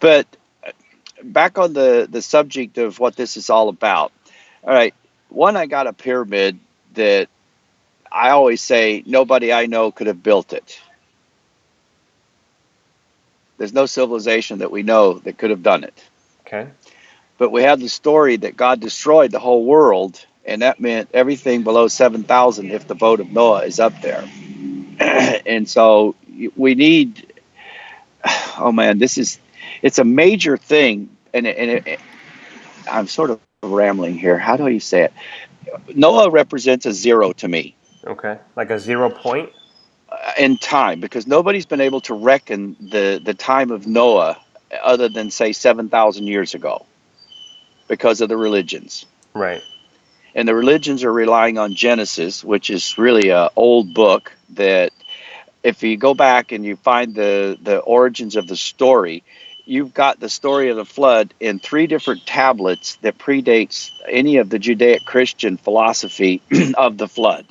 But back on the subject of what this is all about. All right, one, I got a pyramid that I always say nobody I know could have built it. There's no civilization that we know that could have done it. Okay. But we have the story that God destroyed the whole world, and that meant everything below 7,000 if the boat of Noah is up there. And so we need, oh man, it's a major thing. I'm sort of rambling here. How do you say it? Noah represents a zero to me Okay. Like a 0 point? in time, because nobody's been able to reckon the time of Noah other than, say, 7,000 years ago because of the religions. Right. And the religions are relying on Genesis, which is really an old book that if you go back and you find the origins of the story, you've got the story of the flood in three different tablets that predates any of the Judaic Christian philosophy of the flood.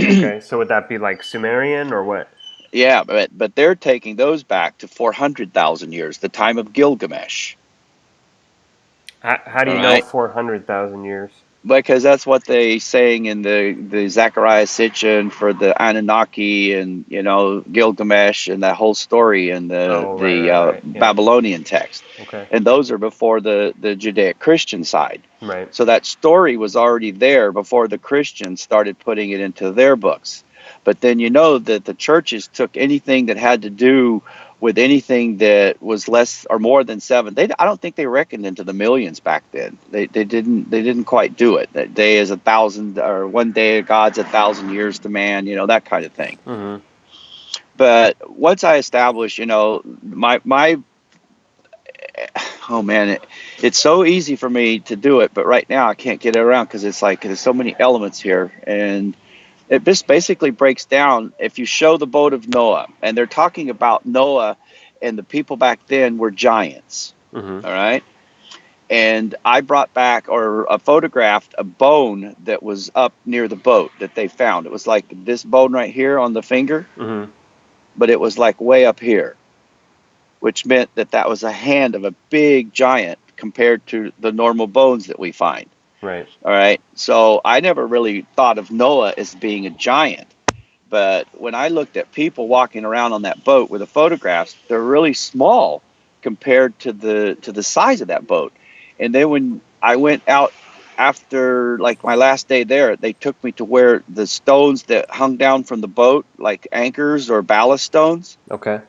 Okay. So would that be like Sumerian or what? Yeah, but they're taking those back to 400,000 years, the time of Gilgamesh. How do All you know right, 400,000 years? because that's what they saying in the Zechariah Sitchin for the Anunnaki and Gilgamesh and that whole story in the Oh, the right. Yeah. Babylonian text, Okay. and those are before the Judaic Christian side. Right. So that story was already there before the Christians started putting it into their books. But then that the churches took anything that had to do with anything that was less or more than seven. I don't think they reckoned into the millions back then. They didn't quite do it. That day is 1,000, or one day of God's 1,000 years to man. That kind of thing. Mm-hmm. But once I established, my oh man, it's so easy for me to do it, but right now I can't get it around because it's like there's so many elements here, and it just basically breaks down. If you show the boat of Noah, and they're talking about Noah and the people back then were giants, Mm-hmm. all right? And I brought back or photographed a bone that was up near the boat that they found. It was like this bone right here on the finger, Mm-hmm. but it was like way up here, which meant that that was a hand of a big giant compared to the normal bones that we find. Right. All right. So I never really thought of Noah as being a giant. But when I looked at people walking around on that boat with the photographs, they're really small compared to the size of that boat. And then when I went out after like my last day there, they took me to where the stones that hung down from the boat, like anchors or ballast stones, Okay.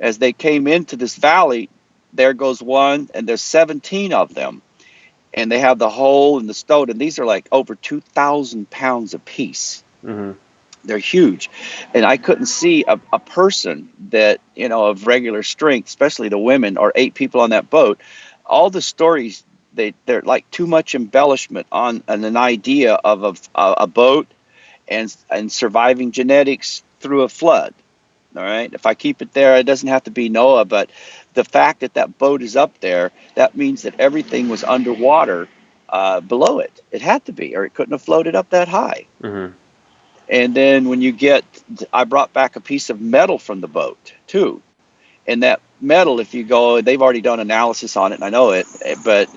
as they came into this valley, there goes one, and there's 17 of them, and they have the hole in the stone, and these are like over 2,000 pounds a piece. Mm-hmm. They're huge, and I couldn't see a person that of regular strength, especially the women or 8 people on that boat. All the stories, they're like too much embellishment on an idea of a boat and surviving genetics through a flood. All right. If I keep it there, it doesn't have to be Noah, but the fact that that boat is up there, that means that everything was underwater below it. It had to be, or it couldn't have floated up that high. Mm-hmm. And then I brought back a piece of metal from the boat too. And that metal, if you go, they've already done analysis on it, and I know it, but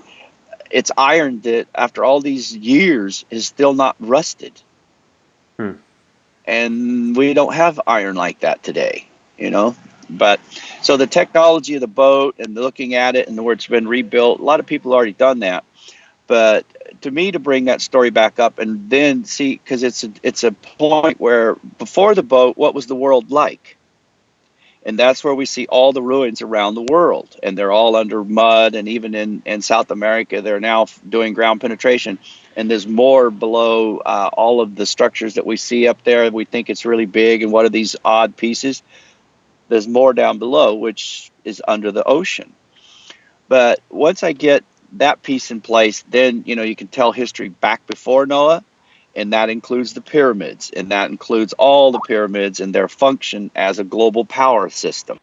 it's iron that after all these years is still not rusted. Hmm. And we don't have iron like that today. But so the technology of the boat and looking at it and where it's been rebuilt, a lot of people already done that. But to me, to bring that story back up and then see, because it's a point where before the boat, what was the world like? And that's where we see all the ruins around the world, and they're all under mud. And even in South America, they're now doing ground penetration, and there's more below all of the structures that we see up there. We think it's really big, and what are these odd pieces? There's more down below, which is under the ocean. But once I get that piece in place, then you can tell history back before Noah, and that includes the pyramids, and that includes all the pyramids and their function as a global power system.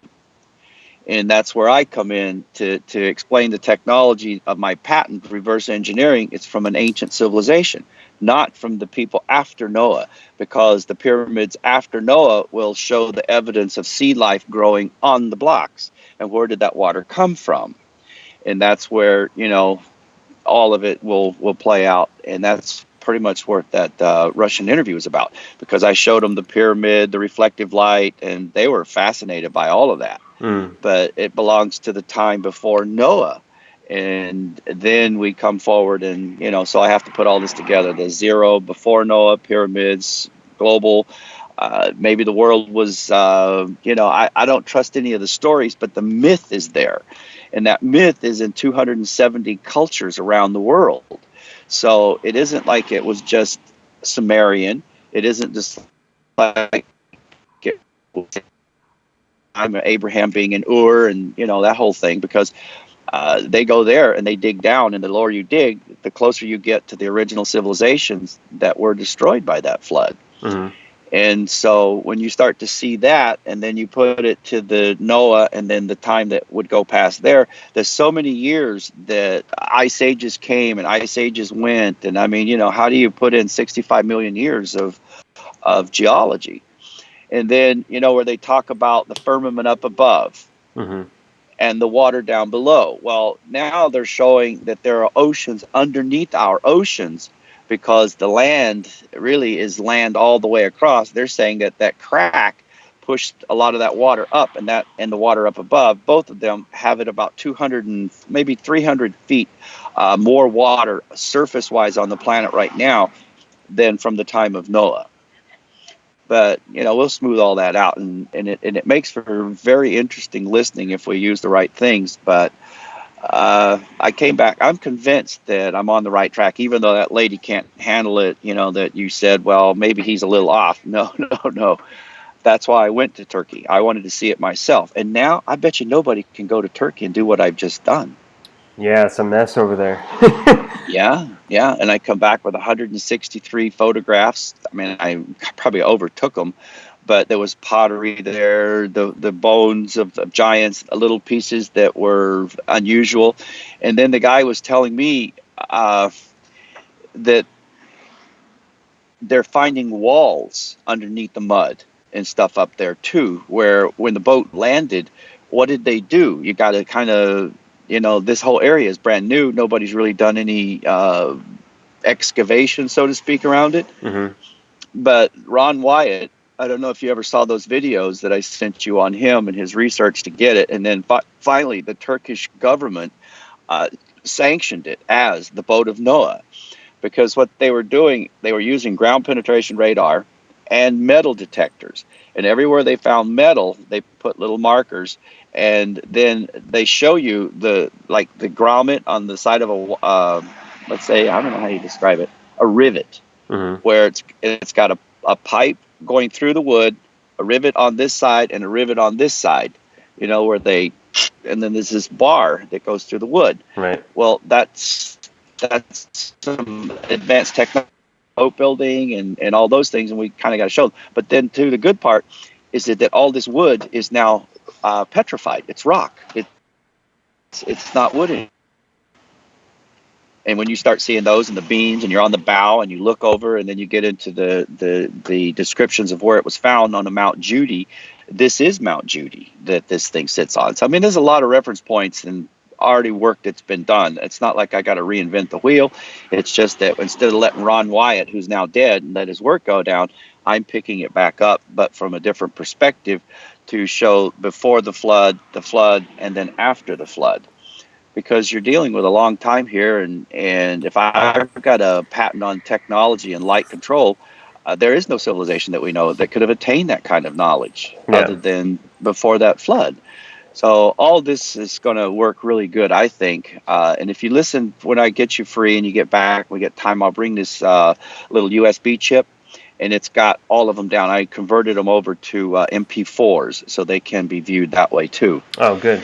And that's where I come in to explain the technology of my patent, reverse engineering. It's from an ancient civilization, not from the people after Noah, because the pyramids after Noah will show the evidence of sea life growing on the blocks. And where did that water come from? And that's where, all of it will play out. And that's pretty much what that Russian interview was about, because I showed them the pyramid, the reflective light, and they were fascinated by all of that. Mm. But it belongs to the time before Noah. And then we come forward and, so I have to put all this together. The zero, before Noah, pyramids, global. Maybe the world was, I don't trust any of the stories, but the myth is there. And that myth is in 270 cultures around the world. So it isn't like it was just Sumerian. It isn't just like it was Abraham being in Ur and, that whole thing, because they go there and they dig down, and the lower you dig, the closer you get to the original civilizations that were destroyed by that flood. Mm-hmm. And so when you start to see that, and then you put it to the Noah and then the time that would go past there, there's so many years that ice ages came and ice ages went. And I mean, how do you put in 65 million years of geology? And then, where they talk about the firmament up above, Mm-hmm. and the water down below. Well, now they're showing that there are oceans underneath our oceans, because the land really is land all the way across. They're saying that crack pushed a lot of that water up, and the water up above, both of them have it about 200 and maybe 300 feet more water surface wise on the planet right now than from the time of Noah. But we'll smooth all that out, and it makes for very interesting listening if we use the right things. But I came back. I'm convinced that I'm on the right track, even though that lady can't handle it. That you said, well, maybe he's a little off. No, no, no. That's why I went to Turkey. I wanted to see it myself, and now I bet you nobody can go to Turkey and do what I've just done. Yeah, it's a mess over there. Yeah, yeah. And I come back with 163 photographs. I mean, I probably overtook them, but there was pottery there, the bones of giants, little pieces that were unusual. And then the guy was telling me that they're finding walls underneath the mud and stuff up there too, where when the boat landed, what did they do? You got to kind of, this whole area is brand new. Nobody's really done any excavation, so to speak, around it. Mm-hmm. But Ron Wyatt, I don't know if you ever saw those videos that I sent you on him and his research to get it. And then finally, the Turkish government sanctioned it as the boat of Noah, because what they were doing, they were using ground penetration radar and metal detectors. And everywhere they found metal, they put little markers, and then they show you the grommet on the side of a, let's say, I don't know how you describe it, a rivet, Mm-hmm. where it's got a pipe going through the wood, a rivet on this side and a rivet on this side, where and then there's this bar that goes through the wood. Right. Well, that's some advanced technology, boat building and all those things, and we kind of got to show them. But then, too, the good part is that all this wood is now petrified. It's rock. It's not wood anymore. And when you start seeing those and the beams, and you're on the bow and you look over, and then you get into the descriptions of where it was found on a Mount Judy, this is Mount Judy that this thing sits on. So I mean, there's a lot of reference points and already work that's been done. It's not like I got to reinvent the wheel. It's just that instead of letting Ron Wyatt, who's now dead, and let his work go down, I'm picking it back up, but from a different perspective, to show before the flood, and then after the flood. Because you're dealing with a long time here, and if I got a patent on technology and light control, there is no civilization that we know that could have attained that kind of knowledge Yeah. other than before that flood. So all this is going to work really good, I think. And if you listen, when I get you free and you get back, we get time, I'll bring this little USB chip, and it's got all of them down. I converted them over to MP4s, so they can be viewed that way too. Oh, good.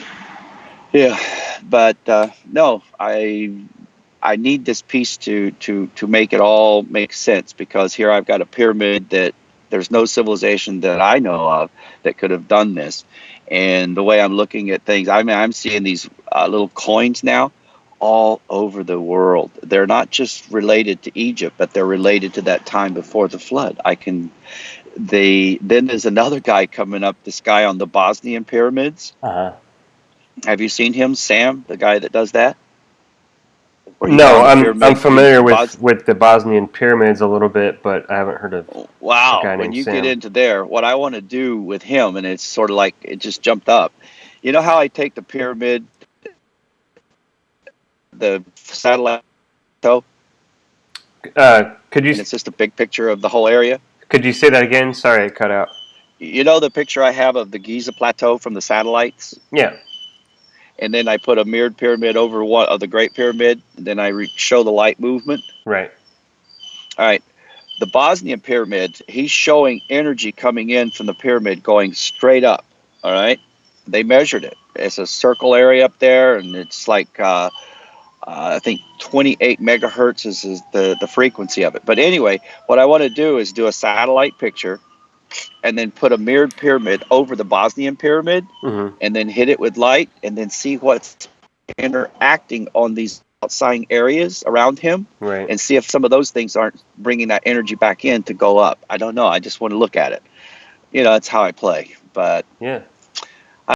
Yeah, but no, I need this piece to make it all make sense, because here I've got a pyramid that there's no civilization that I know of that could have done this. And the way I'm looking at things, I mean, I'm seeing these little coins now all over the world. They're not just related to Egypt, but they're related to that time before the flood. Then there's another guy coming up, this guy on the Bosnian pyramids. Uh-huh. Have you seen him, Sam, the guy that does that? Where he No, found a I'm pyramid in familiar Bos. with the Bosnian pyramids a little bit, but I haven't heard of a Wow, guy when named you get Sam. into there, what I want to do with him, and it's sort of like it just jumped up. You know how I take the pyramid, the satellite photo, Could you and it's just a big picture of the whole area? could you say that again? Sorry, it cut out. You know the picture I have of the Giza plateau from the satellites? Yeah. And then I put a mirrored pyramid over one of the Great Pyramid, and then I show the light movement. Right. All right. The Bosnian pyramid, he's showing energy coming in from the pyramid going straight up. All right. They measured it. It's a circle area up there, and it's like, I think 28 megahertz is the frequency of it. But anyway, what I want to do is do a satellite picture and then put a mirrored pyramid over the Bosnian pyramid Mm-hmm. and then hit it with light and then see what's interacting on these outside areas around him Right. and see if some of those things aren't bringing that energy back in to go up. I don't know. I just want to look at it. That's how I play. But Yeah.